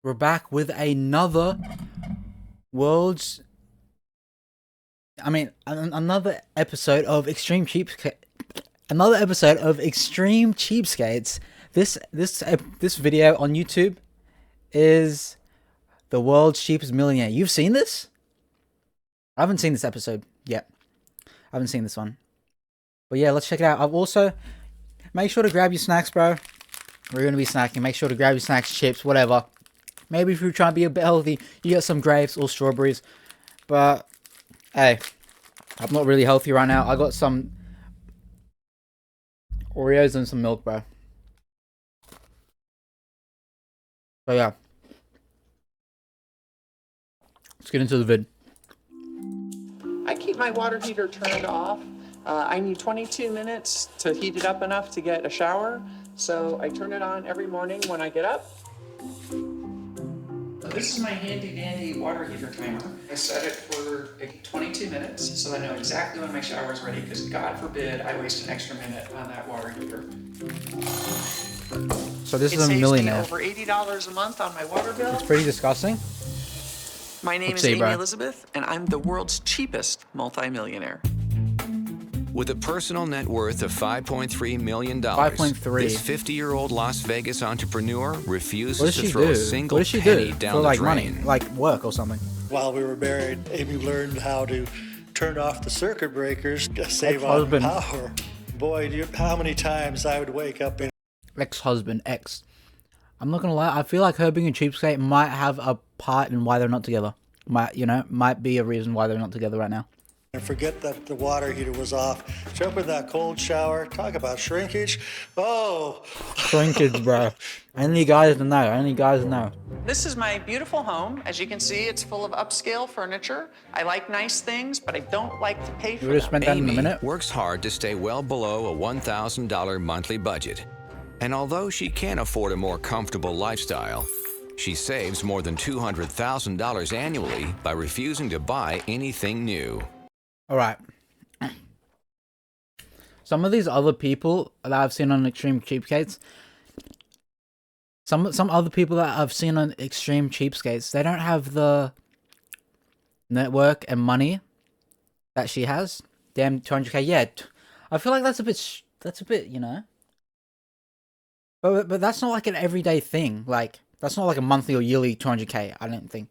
We're back with another world's. Another episode of Extreme Cheapskate. Another episode of Extreme Cheapskates. This video on YouTube is the world's cheapest millionaire. You've seen this? I haven't seen this episode yet. I haven't seen this one. But yeah, let's check it out. I've also make sure to grab your snacks, bro. We're gonna be snacking. Make sure to grab your snacks, chips, whatever. Maybe if you're trying to be a bit healthy, you get some grapes or strawberries. But, hey, I'm not really healthy right now. I got some Oreos and some milk, bro. So, yeah. Let's get into the vid. I keep my water heater turned off. I need 22 minutes to heat it up enough to get a shower. So I turn it on every morning when I get up. This is my handy dandy water heater timer. I set it for 22 minutes so I know exactly when my shower is ready, because God forbid I waste an extra minute on that water heater. So this It is a saves millionaire. me over $80 a month on my water bill. It's pretty disgusting. My name Let's is see, Amy bro. Elizabeth, and I'm the world's cheapest multimillionaire. With a personal net worth of $5.3 million, 5.3. this 50-year-old Las Vegas entrepreneur What does refuses to she throw do? a single What does she penny do down for the like drain. money, like work or something? While we were married, Amy learned how to turn off the circuit breakers to save on Ex-husband. power. Boy, how many times I would wake up in Ex-husband, ex. I'm not gonna lie. I feel like her being a cheapskate might have a part in why they're not together. Might be a reason why they're not together right now. and forget that the water heater was off. Jump in that cold shower. Talk about shrinkage. Oh, Shrinkage, bro. Only guys know. Only guys know. This is my beautiful home. As you can see, it's full of upscale furniture. I like nice things, but I don't like to pay for You would have them. spent that in a Amy minute. works hard to stay well below a $1,000 monthly budget. And although she can afford a more comfortable lifestyle, she saves more than $200,000 annually by refusing to buy anything new. All right. Some of these other people that I've seen on Extreme Cheapskates, some other people that I've seen on Extreme Cheapskates, they don't have the network and money that she has. Damn, 200k. Yeah, I feel like that's a bit, But that's not like an everyday thing. Like, that's not like a monthly or yearly 200k. I don't think.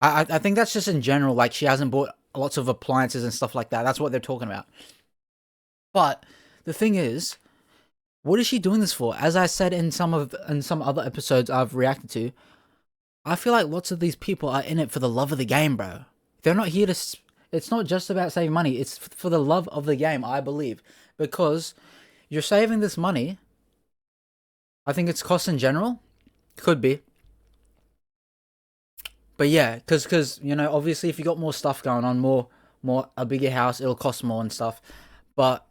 I think that's just in general. Like, she hasn't bought lots of appliances and stuff like that. That's what they're talking about. But the thing is, what is she doing this for? As I said in some other episodes I've reacted to, I feel like lots of these people are in it for the love of the game, bro. They're not here to. It's not just about saving money. It's for the love of the game, I believe, because you're saving this money. I think it's cost in general. Could be. But yeah, because obviously if you got more stuff going on, a bigger house, it'll cost more and stuff. But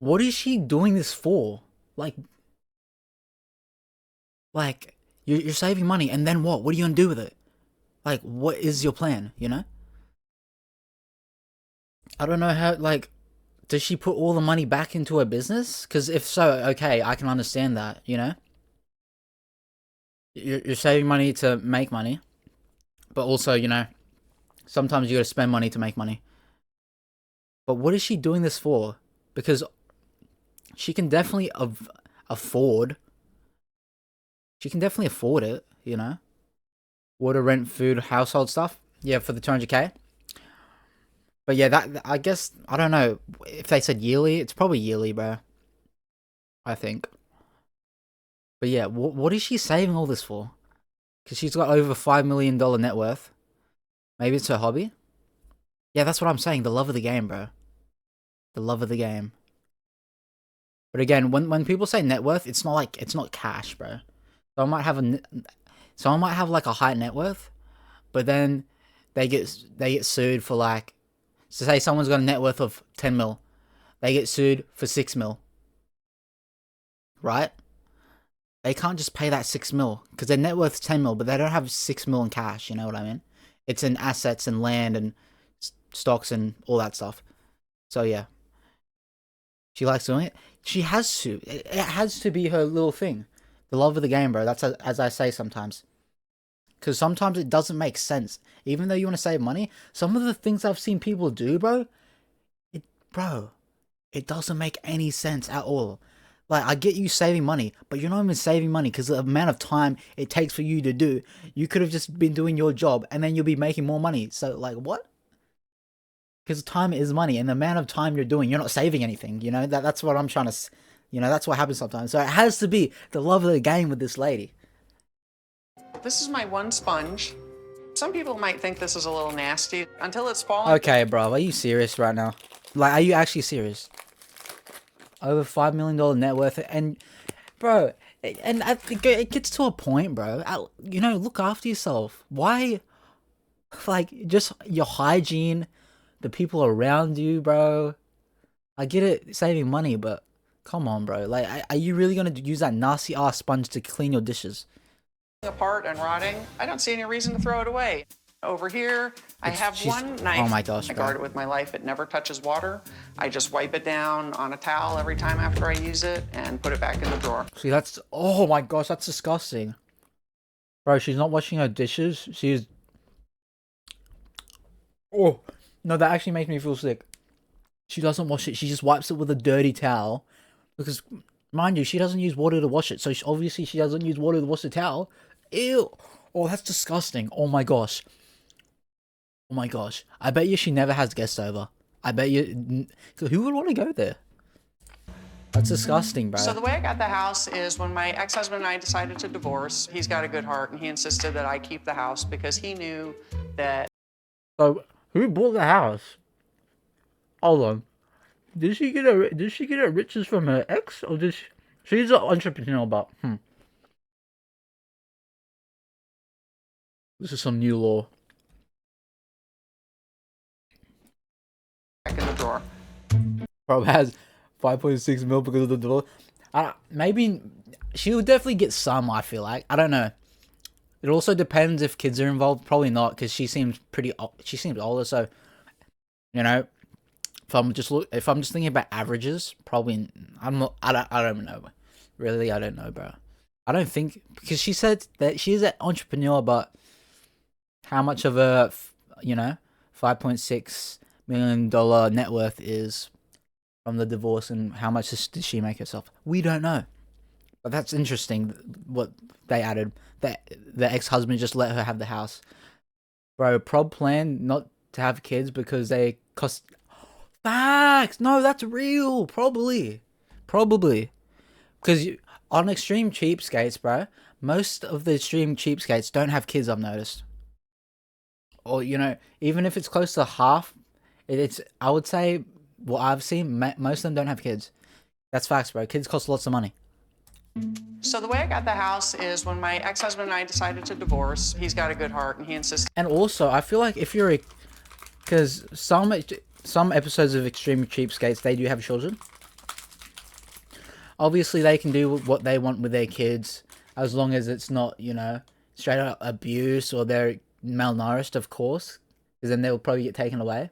what is she doing this for? Like you're saving money, and then what? What are you gonna do with it? Like, what is your plan? I don't know how. Like, does she put all the money back into her business? Because if so, okay, I can understand that. You're saving money to make money, but also, sometimes you gotta spend money to make money. But what is she doing this for? Because she can definitely afford. She can definitely afford it, Water, rent, food, household stuff. Yeah, for the 200k. But yeah, that I guess, I don't know if they said yearly. It's probably yearly, bro. I think. But yeah, what is she saving all this for? Because she's got over $5 million net worth. Maybe it's her hobby. Yeah, that's what I'm saying. The love of the game, bro. The love of the game. But again, when people say net worth, it's not cash, bro. Someone might have like a high net worth, but then they get sued for like, so say someone's got a net worth of 10 mil, they get sued for 6 mil. Right? They can't just pay that 6 mil because their net worth's 10 mil, but they don't have 6 mil in cash. You know what I mean? It's in assets and land and stocks and all that stuff. So yeah, she likes doing it. She has to. It has to be her little thing. The love of the game, bro. That's as I say sometimes. Because sometimes it doesn't make sense. Even though you want to save money, some of the things I've seen people do, bro, it doesn't make any sense at all. Like, I get you saving money, but you're not even saving money because the amount of time it takes for you to do. You could have just been doing your job and then you'll be making more money. So, like, what? Because time is money, and the amount of time you're doing, you're not saving anything. You know, that's what I'm trying to, that's what happens sometimes. So it has to be the love of the game with this lady. This is my one sponge. Some people might think this is a little nasty until it's fallen. Okay, bro, are you serious right now? Like, are you actually serious? Over $5 million net worth, and bro, and it gets to a point, bro. Look after yourself. Why? Like, just your hygiene, the people around you, bro. I get it, saving money, but come on, bro. Like, are you really gonna use that nasty ass sponge to clean your dishes? Apart and rotting, I don't see any reason to throw it away. Over here, I have one knife. Oh my gosh, I bro. guard it with my life. It never touches water. I just wipe it down on a towel every time after I use it and put it back in the drawer. See, oh my gosh, that's disgusting. Bro, she's not washing her dishes. She's... Oh, no, that actually makes me feel sick. She doesn't wash it. She just wipes it with a dirty towel. Because, mind you, she doesn't use water to wash it. So obviously she doesn't use water to wash the towel. Ew. Oh, that's disgusting. Oh my gosh. Oh my gosh. I bet you she never has guests over. I bet you... Who would want to go there? That's disgusting, bro. So the way I got the house is when my ex-husband and I decided to divorce. He's got a good heart, and he insisted that I keep the house because he knew that... So, who bought the house? Hold on. Did she get her riches from her ex, or she's an entrepreneur, but this is some new law. Back in the drawer. Bro has 5.6 mil because of the divorce. Maybe she would definitely get some. I feel like, I don't know. It also depends if kids are involved. Probably not, because she seems older. So, if I'm just thinking about averages, probably I don't know. Really, I don't know, bro. I don't think, because she said that she is an entrepreneur, but how much of a $5.6 million net worth is from the divorce, and how much did she make herself? We don't know. But that's interesting what they added. That the ex-husband just let her have the house. Bro, prob plan not to have kids because they cost... Facts! No, that's real. Probably. Because on extreme cheapskates, bro, most of the extreme cheapskates don't have kids, I've noticed. Or, even if it's close to half, I would say, what I've seen, most of them don't have kids. That's facts, bro. Kids cost lots of money. So the way I got the house is when my ex-husband and I decided to divorce. He's got a good heart, and he insisted. And also, I feel like if you're because some episodes of Extreme Cheapskates, they do have children. Obviously, they can do what they want with their kids, as long as it's not, straight up abuse, or they're malnourished, of course, because then they'll probably get taken away.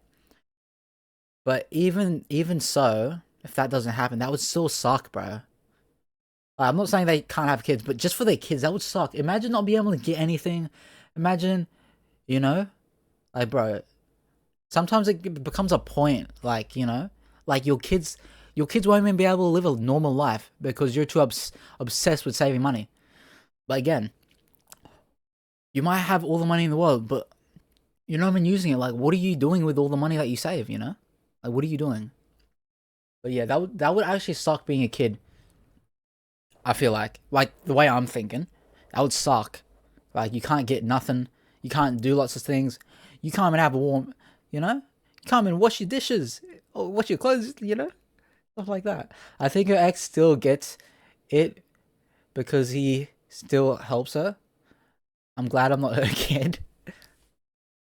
But even so, if that doesn't happen, that would still suck, bro. I'm not saying they can't have kids, but just for their kids, that would suck. Imagine not being able to get anything. Imagine, like, bro, sometimes it becomes a point, like, like your kids won't even be able to live a normal life because you're too obsessed with saving money. But again, you might have all the money in the world, but you're not even using it. Like, what are you doing with all the money that you save, Like, what are you doing? But yeah, that would actually suck being a kid. I feel like the way I'm thinking, that would suck. Like, you can't get nothing. You can't do lots of things. You can't even have a warm, you can't even wash your dishes or wash your clothes, stuff like that. I think her ex still gets it because he still helps her. I'm glad I'm not her kid.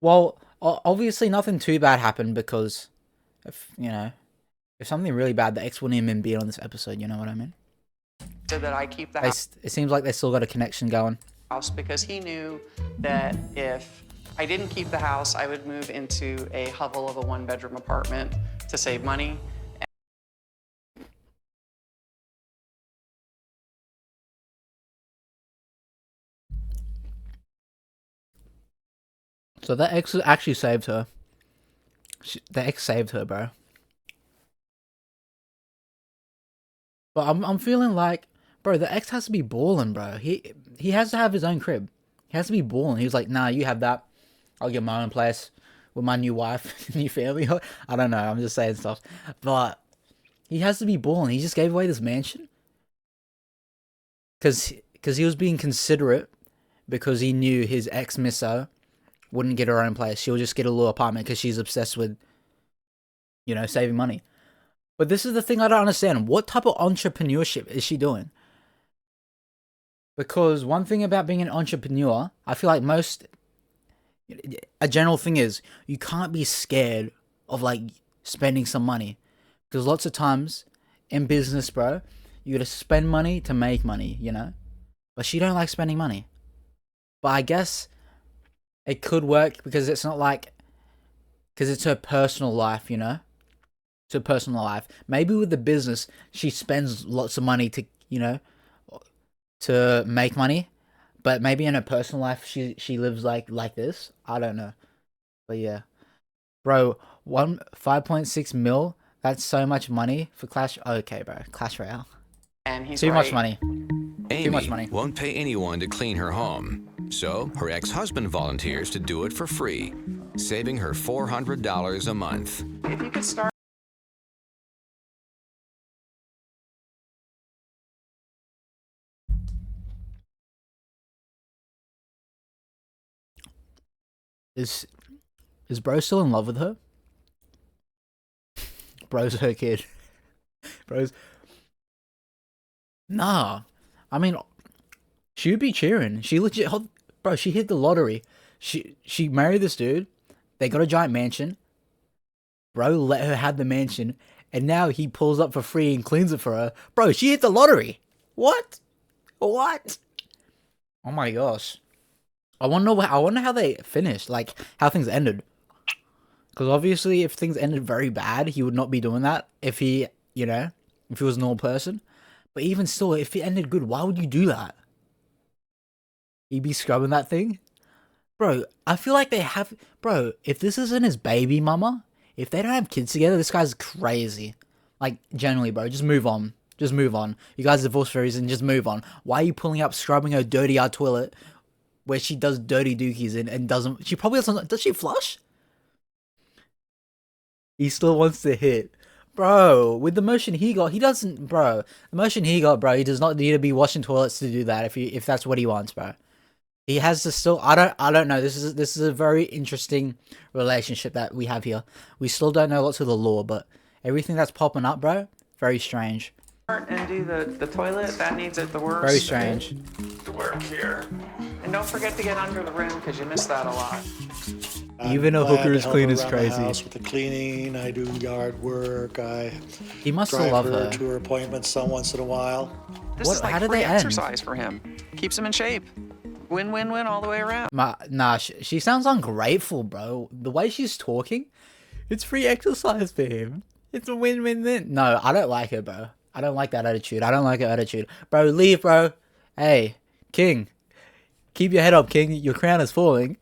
Well, obviously nothing too bad happened, because if something really bad, the ex wouldn't even be on this episode. You know what I mean? So that I keep the house. It seems like they still got a connection going. Because he knew that if I didn't keep the house, I would move into a hovel of a one-bedroom apartment to save money. So the ex actually saved her. The ex saved her, bro. But I'm feeling like, bro, the ex has to be balling, bro. He has to have his own crib. He has to be balling. He was like, nah, you have that. I'll get my own place with my new wife, new family. I don't know. I'm just saying stuff. But he has to be balling. He just gave away this mansion. Because he was being considerate because he knew his ex-misso wouldn't get her own place. She'll just get a little apartment because she's obsessed with, you know, saving money. But this is the thing I don't understand. What type of entrepreneurship is she doing? Because one thing about being an entrepreneur, I feel like a general thing is you can't be scared of like spending some money. Because lots of times in business, bro, you gotta spend money to make money, you know? But she don't like spending money. But I guess it could work because it's not like, because it's her personal life, you know? It's her personal life. Maybe with the business, she spends lots of money to, you know, to make money. But maybe in her personal life, she lives like this. I don't know. But yeah. Bro, 5.6 mil, that's so much money for Clash. Okay, bro. Clash Royale. And he's Too right. much money. Amy much money. won't pay anyone to clean her home, so her ex-husband volunteers to do it for free, saving her $400 a month. If you could start. Is bro still in love with her? Bro's her kid. Bro's. Nah. I mean, she would be cheering. She legit, bro, she hit the lottery. She married this dude. They got a giant mansion. Bro let her have the mansion. And now he pulls up for free and cleans it for her. Bro, she hit the lottery. What? What? Oh my gosh. I wonder how they finished. Like, how things ended. Because obviously, if things ended very bad, he would not be doing that. If he, you know, if he was a normal person. But even still, if it ended good, why would you do that? He'd be scrubbing that thing? Bro, I feel like they have... Bro, if this isn't his baby mama, if they don't have kids together, this guy's crazy. Like, generally, bro, just move on. Just move on. You guys divorced for a reason, just move on. Why are you pulling up, scrubbing her dirty ass toilet where she does dirty dookies and doesn't... She probably doesn't... Does she flush? He still wants to hit. Bro, with the motion he got, he doesn't... Bro, the motion he got, bro, he does not need to be washing toilets to do that if that's what he wants, bro. He has to still... I don't know. This is a very interesting relationship that we have here. We still don't know lots of the law, but everything that's popping up, bro, very strange. And do the toilet, that needs it the worst. Very strange. The work here. And don't forget to get under the rim because you miss that a lot. Even a hooker is clean as crazy. House with the cleaning, I do yard work. I He must still drive love her her. to her appointments some once in a while. This What- is like how did free they end? exercise for him. Keeps him in shape. Win, win, win all the way around. Nah, she sounds ungrateful, bro. The way she's talking, it's free exercise for him. It's a win-win-win. No, I don't like her, bro. I don't like that attitude. I don't like her attitude. Bro, leave, bro. Hey, King. Keep your head up, King. Your crown is falling.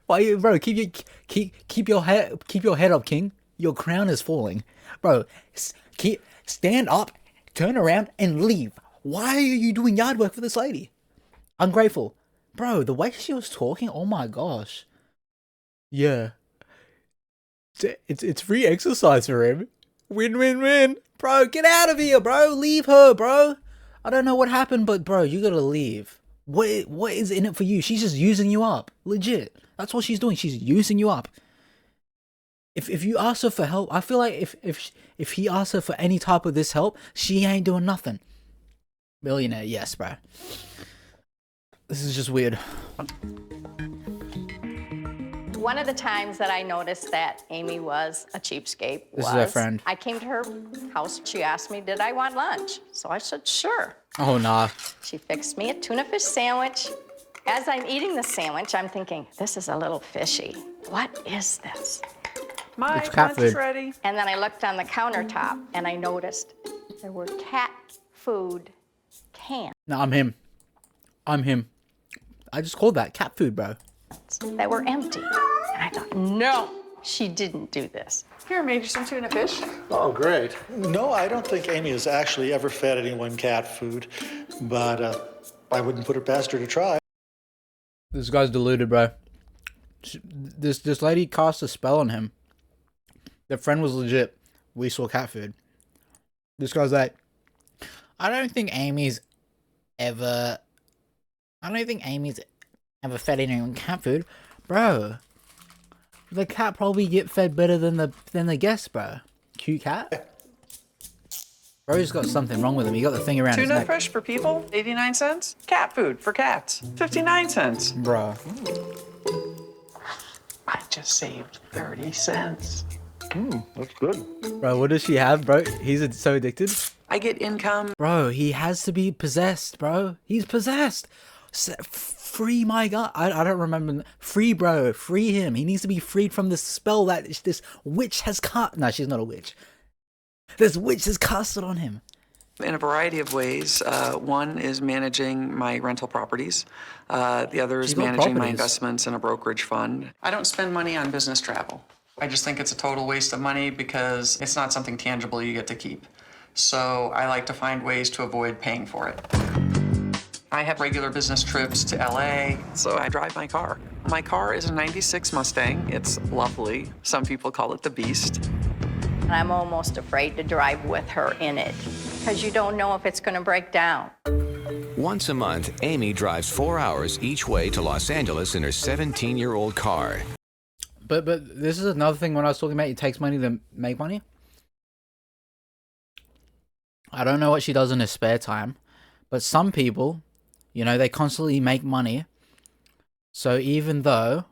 Why you, bro? Keep your head up, King. Your crown is falling, bro. Stand up, turn around, and leave. Why are you doing yard work for this lady? Ungrateful, bro. The way she was talking, oh my gosh. Yeah, it's free exercise for him. Win. Bro, get out of here, bro. Leave her, bro. I don't know what happened, but bro, you gotta leave. What is in it for you? She's just using you up. Legit. That's what she's doing. She's using you up. If you ask her for help, I feel like if he asks her for any type of this help, she ain't doing nothing. Millionaire, yes, bro. This is just weird. One of the times that I noticed that Amy was a cheapskate This is her friend. I came to her house, she asked me, did I want lunch? So I said, sure. Oh, nah. She fixed me a tuna fish sandwich. As I'm eating the sandwich, I'm thinking, this is a little fishy. What is this? Mike, It's cat lunch is food. ready. And then I looked on the countertop and I noticed there were cat food cans. No, I'm him. I just called that cat food, bro. that were empty. And I thought, no, she didn't do this. Here, made you some tuna fish. Oh, great. No, I don't think Amy has actually ever fed anyone cat food, but I wouldn't put it past her to try. This guy's deluded, bro. This lady cast a spell on him. Their friend was legit. We saw cat food. This guy's like, I don't think Amy's ever fed anyone cat food, bro. The cat probably get fed better than the guest, bro. Cute cat. Bro's got something wrong with him. He got the thing around his Tuna neck. fish for people, 89 cents. Cat food for cats, 59 cents. Bro. I just saved 30 cents. That's good. Bro, what does she have, bro? He's so addicted. I get income. Bro, he has to be possessed, bro. He's possessed. Free my guy. I don't remember. Free, bro. Free him. He needs to be freed from this spell that this witch has cast. No, she's not a witch. This witch has casted on him. In a variety of ways. One is managing my rental properties. The other is She's got managing my properties. investments in a brokerage fund. I don't spend money on business travel. I just think it's a total waste of money because it's not something tangible you get to keep. So I like to find ways to avoid paying for it. I have regular business trips to LA, so I drive my car. My car is a 96 Mustang. It's lovely. Some people call it the Beast. And I'm almost afraid to drive with her in it because you don't know if it's going to break down. Once a month, Amy drives 4 hours each way to Los Angeles in her 17-year-old car. But this is another thing when I was talking about it takes money to make money. I don't know what she does in her spare time, but some people, you know, they constantly make money. So even though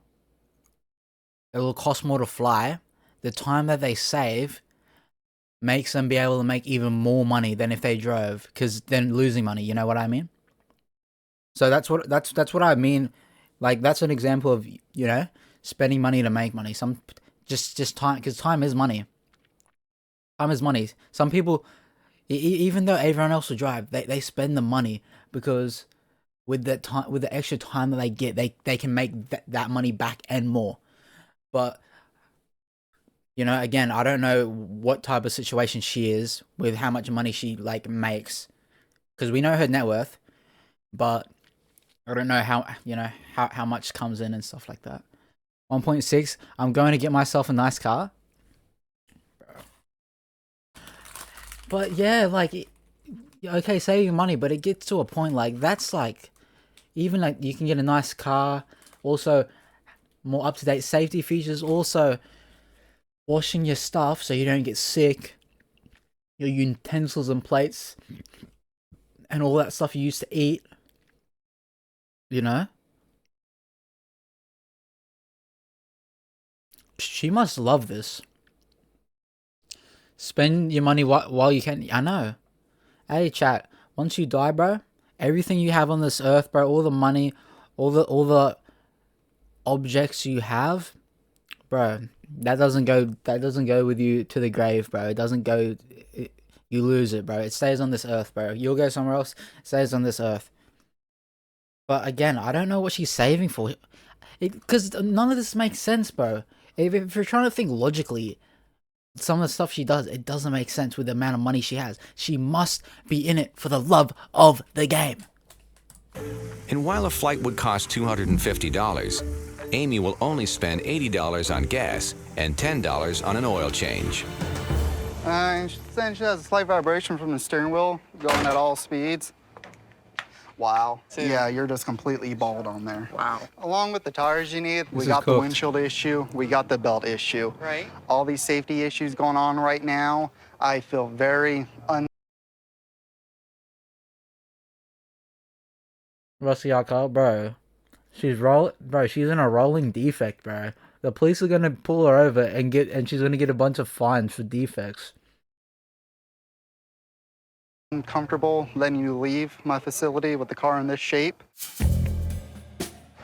it will cost more to fly, the time that they save makes them be able to make even more money than if they drove, because then losing money, you know what I mean? So that's what I mean. Like, that's an example of, you know, spending money to make money. Some just time, because time is money. Time is money. Some people, even though everyone else will drive, they spend the money because with that time, with the extra time that they get, they can make that money back and more. But you know, again, I don't know what type of situation she is with how much money she like makes, because we know her net worth, but I don't know how much comes in and stuff like that. 1.6. I'm going to get myself a nice car. But yeah, like, okay, saving money, but it gets to a point like that's like, even like you can get a nice car, also more up to date safety features, also washing your stuff so you don't get sick, your utensils and plates, and all that stuff you used to eat. You know? She must love this. Spend your money while you can. I know. Hey, chat. Once you die, bro, everything you have on this earth, bro, all the money, all the objects you have, bro, that doesn't go with you to the grave, bro. It doesn't go. You lose it, bro. It stays on this earth, bro. You'll go somewhere else. It stays on this earth. But again, I don't know what she's saving for, because none of this makes sense, bro. If you're trying to think logically, some of the stuff she does, it doesn't make sense with the amount of money she has. She must be in it for the love of the game. And while a flight would cost $250, Amy will only spend $80 on gas and $10 on an oil change. She's saying she has a slight vibration from the steering wheel going at all speeds. Wow. Yeah, you're just completely bald on there. Wow. Along with the tires you need, we is got the cooked. windshield issue, we got the belt issue. Right. All these safety issues going on right now, I feel very Rusty Alcohol, bro. She's in a rolling defect, bro. The police are gonna pull her over and she's gonna get a bunch of fines for defects. uncomfortable letting you leave my facility with the car in this shape.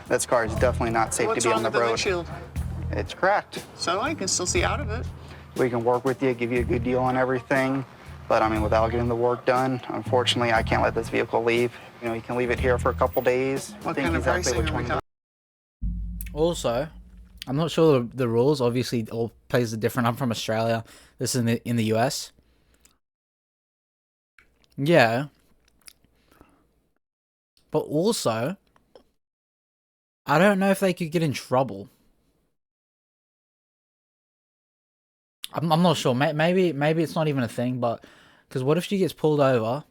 This car is definitely not safe What's to be wrong on the with the road. windshield? It's cracked. So I can still see out of it. We can work with you, give you a good deal on everything. But I mean, without getting the work done, unfortunately, I can't let this vehicle leave. You know, you can leave it here for a couple days. What think kind of exactly pricing which are we one. talking? Also, I'm not sure the rules. Obviously, all places are different. I'm from Australia. This is in the US. Yeah, but also, I don't know if they could get in trouble. I'm not sure. Maybe it's not even a thing. But because what if she gets pulled over,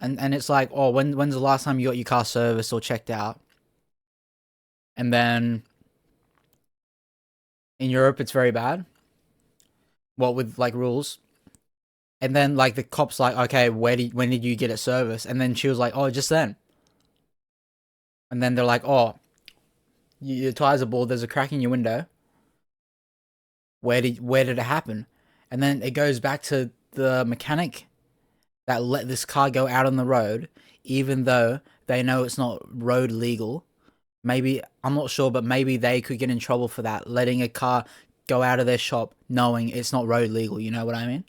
and it's like, oh, when's the last time you got your car serviced or checked out? And then in Europe, it's very bad. What with like rules. And then like the cops like, okay, when did you get it serviced? And then she was like, oh, just then. And then they're like, oh, your tires are bald. There's a crack in your window. Where did it happen? And then it goes back to the mechanic that let this car go out on the road, even though they know it's not road legal. Maybe, I'm not sure, but maybe they could get in trouble for that, letting a car go out of their shop knowing it's not road legal. You know what I mean?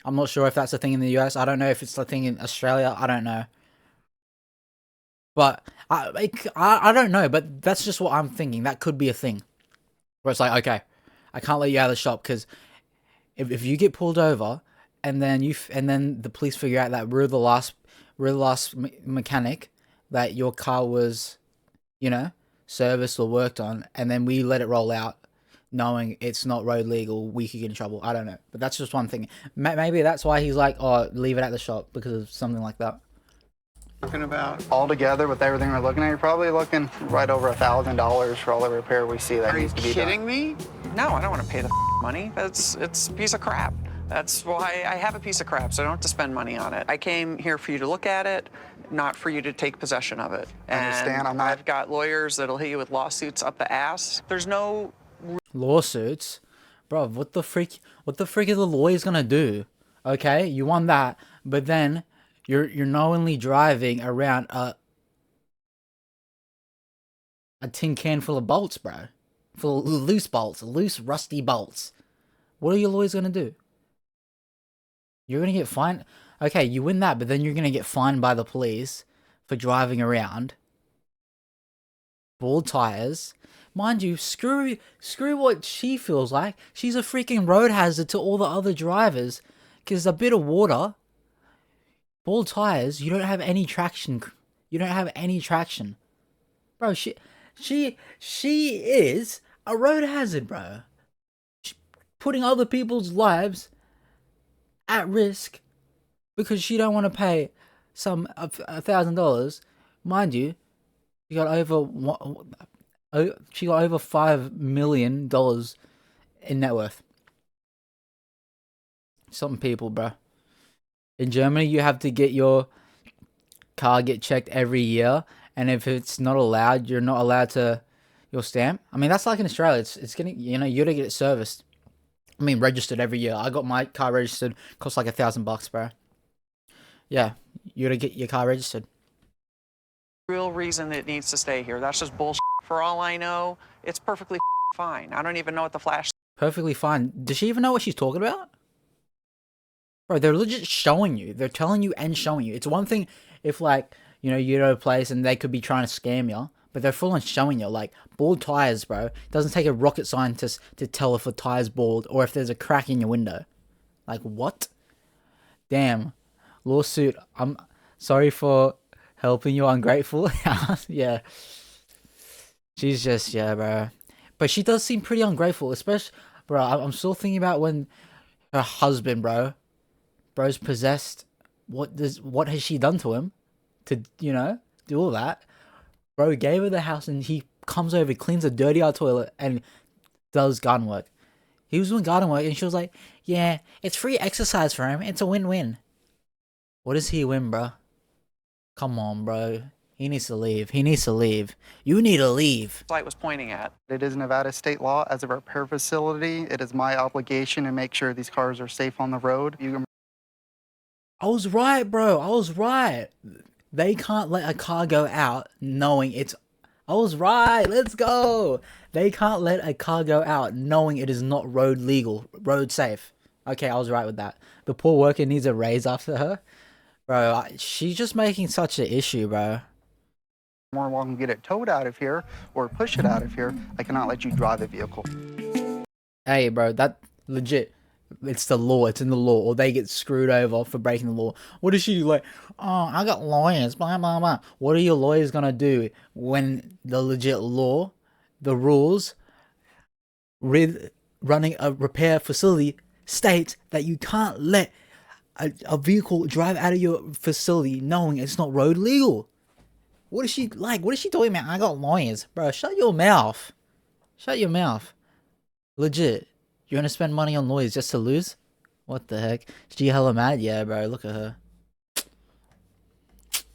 I'm not sure if that's a thing in the US. I don't know if it's a thing in Australia. I don't know. But I don't know, but that's just what I'm thinking. That could be a thing. Where it's like, okay, I can't let you out of the shop because if you get pulled over and then the police figure out that we're the last mechanic that your car was, serviced or worked on, and then we let it roll out knowing it's not road legal, we could get in trouble. I don't know. But that's just one thing. Maybe that's why he's like, oh, leave it at the shop because of something like that. Talking about. All together with everything we're looking at, you're probably looking right over $1,000 for all the repair we see that needs to be done. Are you kidding me? No, I don't want to pay the money. It's a piece of crap. That's why I have a piece of crap, so I don't have to spend money on it. I came here for you to look at it, not for you to take possession of it. I understand. And I've got lawyers that'll hit you with lawsuits up the ass. There's no Lawsuits? Bro, what the freak are the lawyers gonna do? Okay, you won that, but then you're knowingly driving around a tin can full of bolts, bro. Full of loose bolts, loose rusty bolts. What are your lawyers gonna do? You're gonna get fined. Okay, you win that, but then you're gonna get fined by the police for driving around. Bald tires. Mind you, screw what she feels like. She's a freaking road hazard to all the other drivers. Because a bit of water, bald tires, you don't have any traction. You don't have any traction. Bro, she is a road hazard, bro. She's putting other people's lives at risk because she don't want to pay some $1,000. Mind you, she got over $5 million in net worth. Some people, bro. In Germany, you have to get your car checked every year, and if it's not allowed, you're not allowed to your stamp. I mean, that's like in Australia. It's getting, you gotta get it serviced. I mean, registered every year. I got my car registered. Cost like $1,000, bro. Yeah, you gotta get your car registered. real reason that it needs to stay here. That's just bullshit. For all I know, it's perfectly fine. I don't even know what the flash. Perfectly fine. Does she even know what she's talking about? Bro, they're legit showing you. They're telling you and showing you. It's one thing if, like, you're at a place and they could be trying to scam you, but they're full on showing you. Like, bald tires, bro. It doesn't take a rocket scientist to tell if a tire's bald or if there's a crack in your window. Like, what? Damn. Lawsuit. I'm sorry for helping you, ungrateful. Yeah. She's just, yeah, bro. But she does seem pretty ungrateful, especially, bro, I'm still thinking about when her husband, bro's possessed. What has she done to him to, do all that? Bro gave her the house and he comes over, cleans a dirty out toilet and does garden work. He was doing garden work and she was like, yeah, it's free exercise for him. It's a win-win. What does he win, bro? Come on, bro. He needs to leave. He needs to leave. You need to leave. Light was pointing at. It is Nevada state law. As a repair facility, it is my obligation to make sure these cars are safe on the road. I was right, bro. I was right. They can't let a car go out knowing it's... I was right. Let's go. They can't let a car go out knowing it is not road legal, road safe. Okay, I was right with that. The poor worker needs a raise after her. Bro, she's just making such an issue, bro. More welcome to get it towed out of here or push it out of here. I cannot let you drive the vehicle. Hey, bro, that legit. It's the law. It's in the law. Or they get screwed over for breaking the law. What does she do? Like, oh, I got lawyers. Blah blah blah. What are your lawyers gonna do when the legit law, the rules, running a repair facility states that you can't let a vehicle drive out of your facility knowing it's not road legal? What is she like? What is she talking about? I got lawyers, bro. Shut your mouth. Shut your mouth. Legit. You're gonna spend money on lawyers just to lose? What the heck? She hella mad? Yeah, bro. Look at her.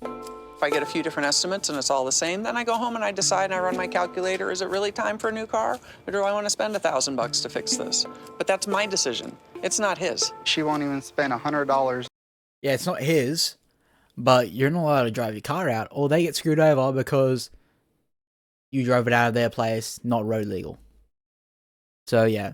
If I get a few different estimates and it's all the same, then I go home and I decide and I run my calculator. Is it really time for a new car? Or do I want to spend $1,000 to fix this? But that's my decision. It's not his. She won't even spend $100. Yeah, it's not his, but you're not allowed to drive your car out, or they get screwed over because you drove it out of their place, not road legal. So, yeah.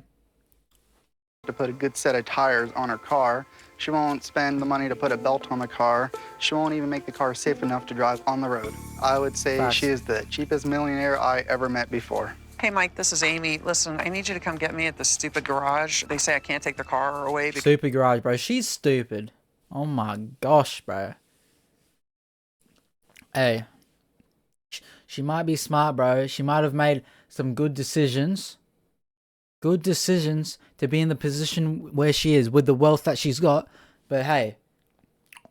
To put a good set of tires on her car. She won't spend the money to put a belt on the car. She won't even make the car safe enough to drive on the road. I would say Facts. she is the cheapest millionaire I ever met before. Hey, Mike, this is Amy. Listen, I need you to come get me at the stupid garage. They say I can't take the car away because... Stupid garage, bro. She's stupid. Oh my gosh, bro. Hey. She might be smart, bro. She might have made some good decisions. Good decisions to be in the position where she is with the wealth that she's got. But hey,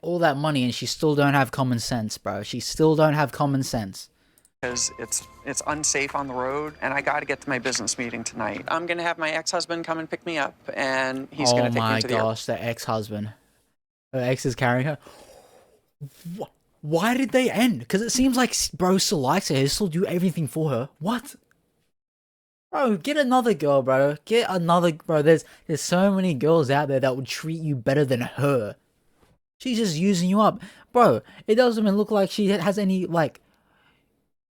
all that money and she still don't have common sense, bro. She still don't have common sense. Because it's unsafe on the road, and I got to get to my business meeting tonight. I'm going to have my ex-husband come and pick me up, and he's going to take me to the airport. Oh my gosh, the ex-husband. Her ex is carrying her. Why did they end? Because it seems like bro still likes her. He'll still do everything for her. What? Bro, get another girl, bro. Get another... Bro, there's so many girls out there that would treat you better than her. She's just using you up. Bro, it doesn't even look like she has any, like,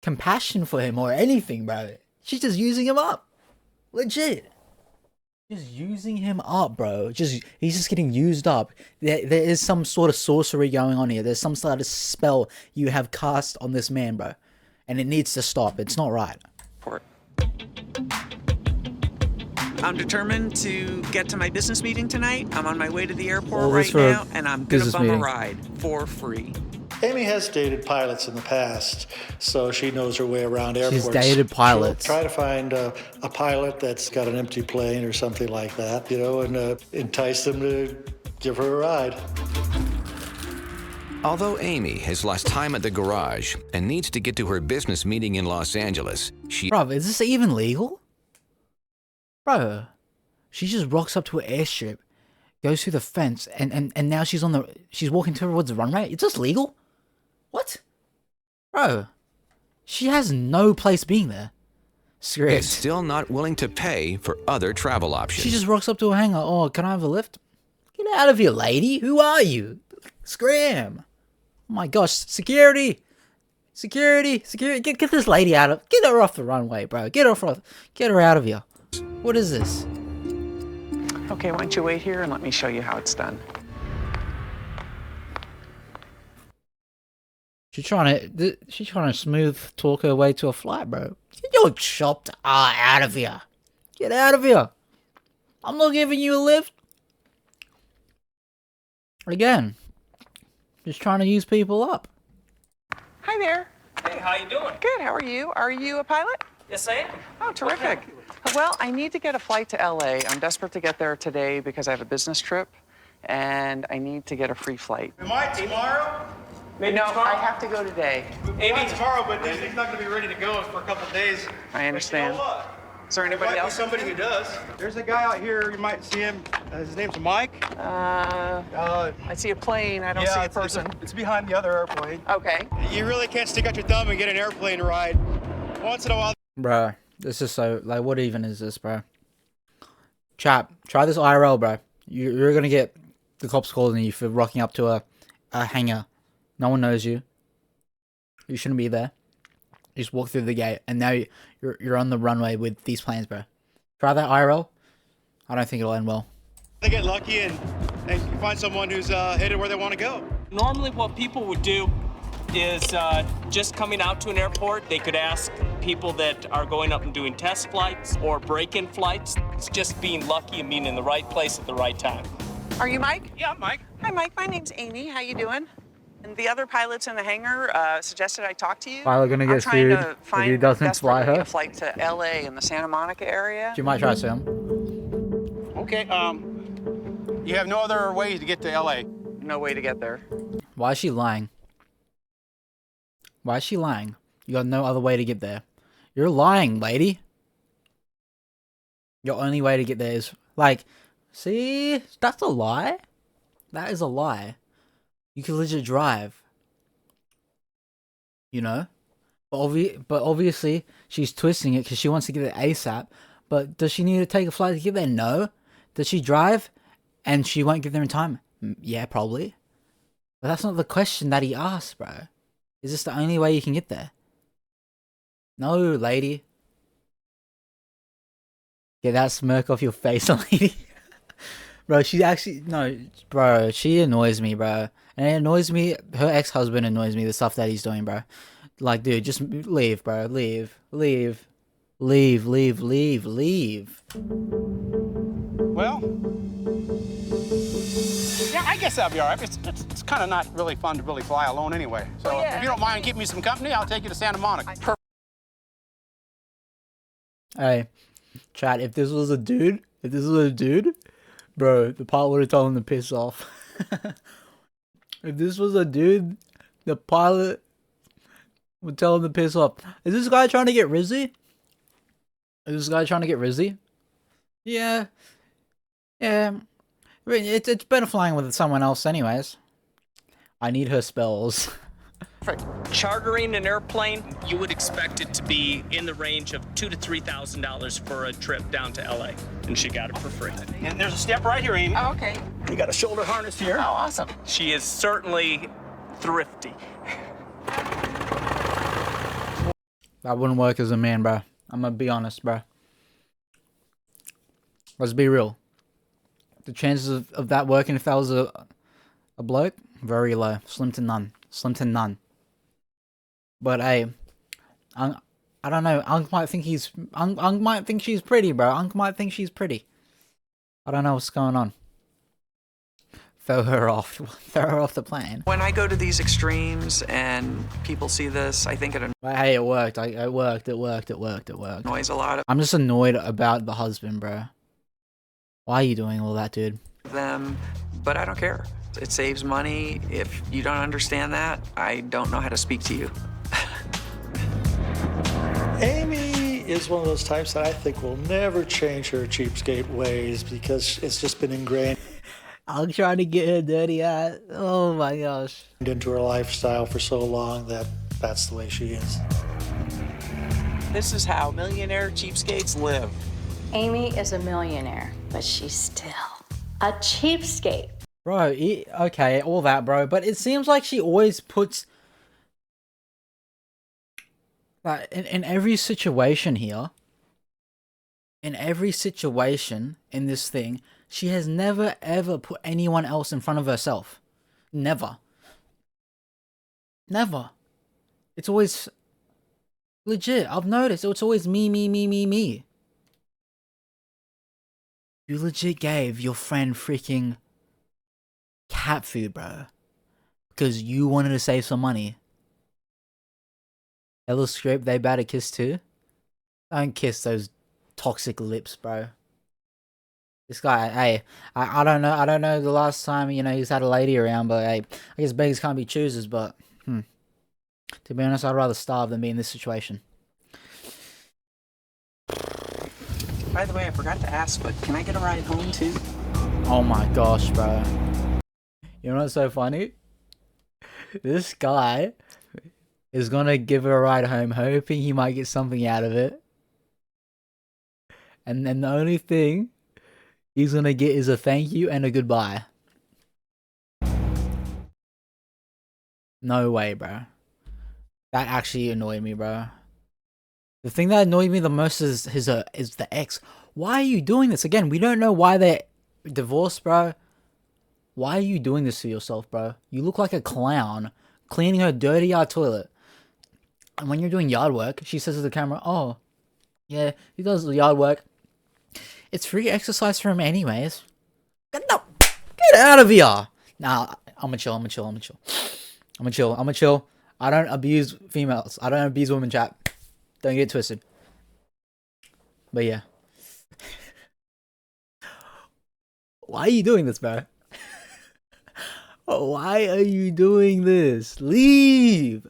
compassion for him or anything, bro. She's just using him up. Legit. Just using him up, bro. He's just getting used up. There is some sort of sorcery going on here. There's some sort of spell you have cast on this man, bro. And it needs to stop. It's not right. I'm determined to get to my business meeting tonight. I'm on my way to the airport All this right for now, and I'm going to business bum meeting. a ride for free. Amy has dated pilots in the past, so she knows her way around airports. She's dated pilots. She'll try to find a pilot that's got an empty plane or something like that, and entice them to give her a ride. Although Amy has lost time at the garage and needs to get to her business meeting in Los Angeles, she... Bro, is this even legal? Bro, she just rocks up to an airstrip, goes through the fence, and now she's walking towards the runway. Is this legal? What? Bro, she has no place being there. Screw is it. still not willing to pay for other travel options. She just rocks up to a hangar. Oh, can I have a lift? Get out of here, lady. Who are you? Scram. Oh my gosh, security. Security. Get this lady out of... Get her off the runway, bro. Get her out of here. What is this? Okay, why don't you wait here and let me show you how it's done. She's trying to smooth talk her way to a flight, bro. Get your chopped out of here. Get out of here. I'm not giving you a lift. Again, just trying to use people up. Hi there. Hey, how you doing? Good, how are you? Are you a pilot? Yes, I am. Oh, terrific. Well, I need to get a flight to LA. I'm desperate to get there today because I have a business trip, and I need to get a free flight. Am I tomorrow? Maybe No, tomorrow? I have to go today. Maybe Tomorrow, but he's not going to be ready to go for a couple of days. I understand. But you know what? Is there anybody Might be else? somebody who does. There's a guy out here. You might see him. His name's Mike. I see a plane. I don't see a person. It's behind the other airplane. Okay. You really can't stick out your thumb and get an airplane ride. Once in a while. Bruh, this is so... Like, what even is this, bro? Chap, try this IRL, bro. You're gonna get the cops calling you for rocking up to a hangar. No one knows you. You shouldn't be there. You just walk through the gate, and now you're on the runway with these planes, bro. Try that IRL. I don't think it'll end well. They get lucky and find someone who's headed where they want to go. normally what people would do is just coming out to an airport. They could ask people that are going up and doing test flights or break-in flights. It's just being lucky and being in the right place at the right time. Are you Mike? Yeah, Mike. Hi, Mike. My name's Amy. How you doing? And the other pilots in the hangar suggested I talk to you. Pilot gonna get I'm trying sued to if find he doesn't fly desperately her? a flight to LA in the Santa Monica area. She might try to sue him. Okay, you have no other ways to get to LA. No way to get there. Why is she lying? Why is she lying? You got no other way to get there. You're lying, lady. Your only way to get there is, like, see? That's a lie. That is a lie. You can legit drive. You know? But obviously, she's twisting it because she wants to get there ASAP. But does she need to take a flight to get there? No. Does she drive and she won't get there in time? Yeah, probably. But that's not the question that he asked, bro. Is this the only way you can get there? No, lady. Get that smirk off your face, lady. Bro, she actually... No, bro, she annoys me, bro. And it annoys me... Her ex-husband annoys me, the stuff that he's doing, bro. Like, dude, just leave, bro. Leave. Leave. Leave, leave, leave, leave. Well, yeah, I guess that'll be all right. It's kind of not really fun to really fly alone anyway. So if you don't mind keeping me some company, I'll take you to Santa Monica. Hey, chat, if this was a dude, bro, the pilot would have told him to piss off. If this was a dude, the pilot would tell him to piss off. Is this guy trying to get Rizzy? Yeah. Yeah. I mean, it's better flying with someone else anyways. I need her spells. For chartering an airplane, you would expect it to be in the range of $2,000 to $3,000 for a trip down to LA, and she got it for free. And there's a step right here, Amy. Oh, okay. You got a shoulder harness here. Oh, awesome. She is certainly thrifty. That wouldn't work as a man, bro. I'm gonna be honest, bro. Let's be real. The chances of that working if that was a bloke, very low. Slim to none. Slim to none. But hey, I don't know. Unc might think might think she's pretty, bro. Unc might think she's pretty. I don't know what's going on. Throw her off. Throw her off the plane. When I go to these extremes and people see this, I think it But hey, it worked. It worked. annoys a lot I'm just annoyed about the husband, bro. Why are you doing all that, dude? of them, but I don't care. It saves money. If you don't understand that, I don't know how to speak to you. Amy is one of those types that I think will never change her cheapskate ways because it's just been ingrained I'm trying to get her dirty ass. Oh my gosh. into her lifestyle for so long that that's the way she is. This is how millionaire cheapskates live. Amy is a millionaire, but she's still a cheapskate. Bro, okay, all that, bro. But it seems like she always puts... Like, in every situation here... In every situation in this thing... She has never, ever put anyone else in front of herself. Never. Never. It's always... Legit, I've noticed. It's always me, me, me, me, me. You legit gave your friend freaking... cat food, bro. Because you wanted to save some money. Ella Scrape, they better kiss too? Don't kiss those toxic lips, bro. This guy, hey, I don't know the last time, you know, he's had a lady around, but hey, I guess beggars can't be choosers, but, to be honest, I'd rather starve than be in this situation. By the way, I forgot to ask, but can I get a ride home too? Oh my gosh, bro. You know what's so funny? This guy is gonna give her a ride home, hoping he might get something out of it. And then the only thing he's gonna get is a thank you and a goodbye. No way, bro. That actually annoyed me, bro. The thing that annoyed me the most is the ex. Why are you doing this? Again, we don't know why they're divorced, bro. Why are you doing this to yourself, bro? You look like a clown cleaning her dirty yard toilet. And when you're doing yard work, she says to the camera, "Oh, yeah, he does the yard work. It's free exercise for him anyways. Get out of here." Nah, I'ma chill. I don't abuse females. I don't abuse women, chat. Don't get twisted. But yeah. Why are you doing this, bro? Why are you doing this? Leave.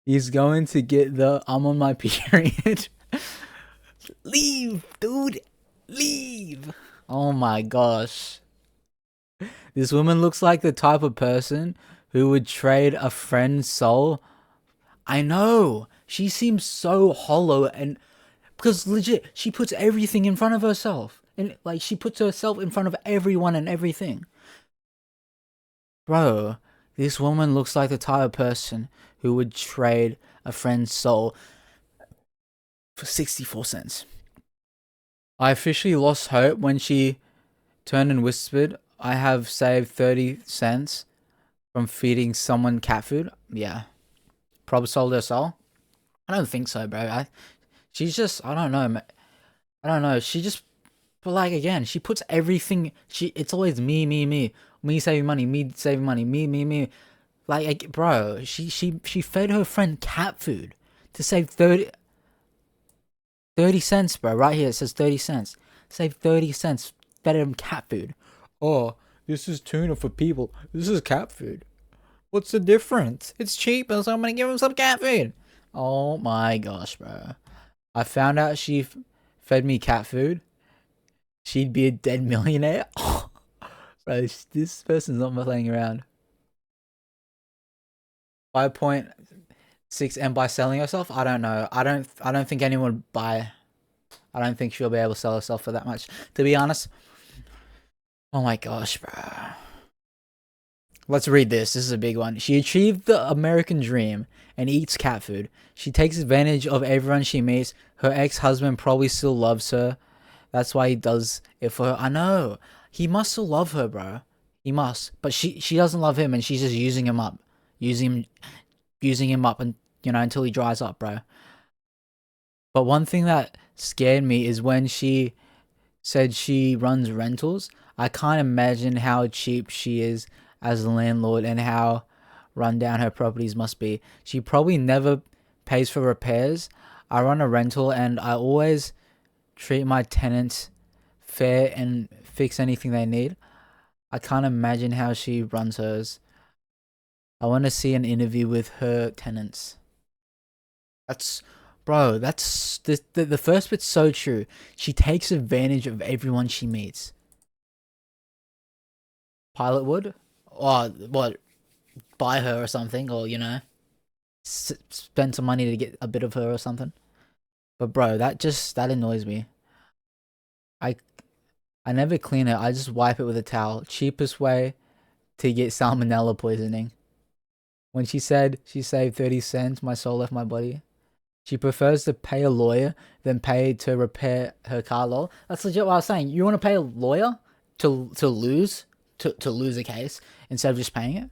He's going to get the I'm on my period. Leave, dude. Leave. Oh my gosh. This woman looks like the type of person who would trade a friend's soul. I know. She seems so hollow, and because legit, she puts everything in front of herself. And like, she puts herself in front of everyone and everything. Bro, this woman looks like the type of person who would trade a friend's soul for 64 cents. I officially lost hope when she turned and whispered, "I have saved 30 cents from feeding someone cat food." Yeah. Probably sold her soul? I don't think so, bro. She's just, I don't know. She just, but like, again, she puts everything, it's always me. Me saving money, me. Like, bro, she fed her friend cat food to save 30 cents, bro. Right here, it says 30 cents. Save 30 cents, fed him cat food. Oh, this is tuna for people. This is cat food. What's the difference? It's cheaper, so I'm gonna give him some cat food. Oh my gosh, bro. I found out she fed me cat food. She'd be a dead millionaire. Bro, this person's not playing around. 5.6 M by selling herself? I don't know. I don't think anyone would buy. I don't think she'll be able to sell herself for that much, to be honest. Oh my gosh, bro. Let's read this. This is a big one. She achieved the American dream and eats cat food. She takes advantage of everyone she meets. Her ex-husband probably still loves her. That's why he does it for her. I know. He must still love her, bro. He must. But she doesn't love him, and she's just using him up. Using him up, and until he dries up, bro. But one thing that scared me is when she said she runs rentals. I can't imagine how cheap she is as a landlord and how run down her properties must be. She probably never pays for repairs. I run a rental and I always treat my tenants fair and fix anything they need. I can't imagine how she runs hers. I want to see an interview with her tenants. The first bit's so true. She takes advantage of everyone she meets. Pilot would? Or what? Buy her or something, or spend some money to get a bit of her or something. But bro, that annoys me. I never clean it. I just wipe it with a towel. Cheapest way to get salmonella poisoning. When she said she saved 30 cents, my soul left my body. She prefers to pay a lawyer than pay to repair her car. Lol. That's legit what I was saying. You want to pay a lawyer to lose a case instead of just paying it?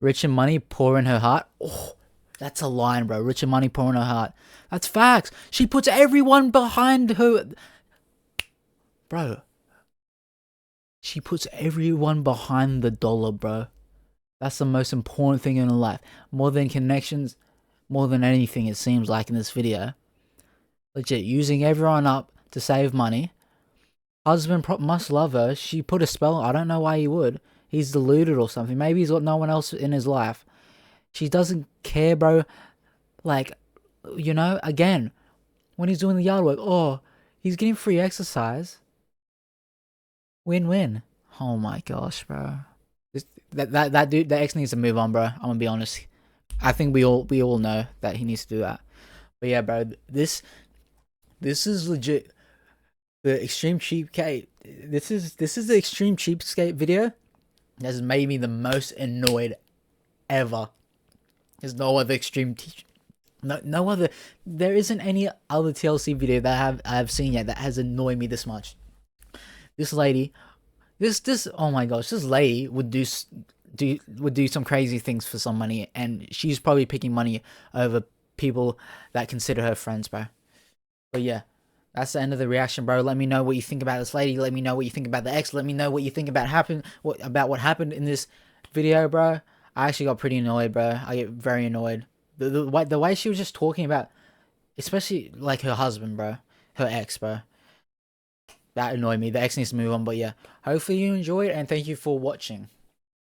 Rich in money, poor in her heart. Oh, that's a line, bro. Rich in money, poor in her heart. That's facts. She puts everyone behind her. Bro. She puts everyone behind the dollar, bro. That's the most important thing in her life. More than connections, more than anything, it seems like in this video. Legit, using everyone up to save money. Husband must love her. She put a spell. I don't know why he would. He's deluded or something. Maybe he's got no one else in his life. She doesn't care, bro. Like, again, when he's doing the yard work, oh, he's getting free exercise. Win-win. Oh my gosh, bro. That dude, that ex needs to move on, bro. I'm gonna be honest. I think we all know that he needs to do that. But yeah, bro, this is legit. The extreme cheapskate. This is the extreme cheapskate video that has made me the most annoyed ever. There's no other no other. There isn't any other TLC video that I've seen yet that has annoyed me this much. This lady, oh my gosh, this lady would do would do some crazy things for some money, and she's probably picking money over people that consider her friends, bro. But yeah, that's the end of the reaction, bro. Let me know what you think about this lady. Let me know what you think about the ex. Let me know what you think about what happened in this video, bro. I actually got pretty annoyed, bro. I get very annoyed. The way she was just talking about, especially like her husband, bro, her ex, bro. That annoyed me. The ex needs to move on. But yeah, hopefully you enjoyed, and thank you for watching.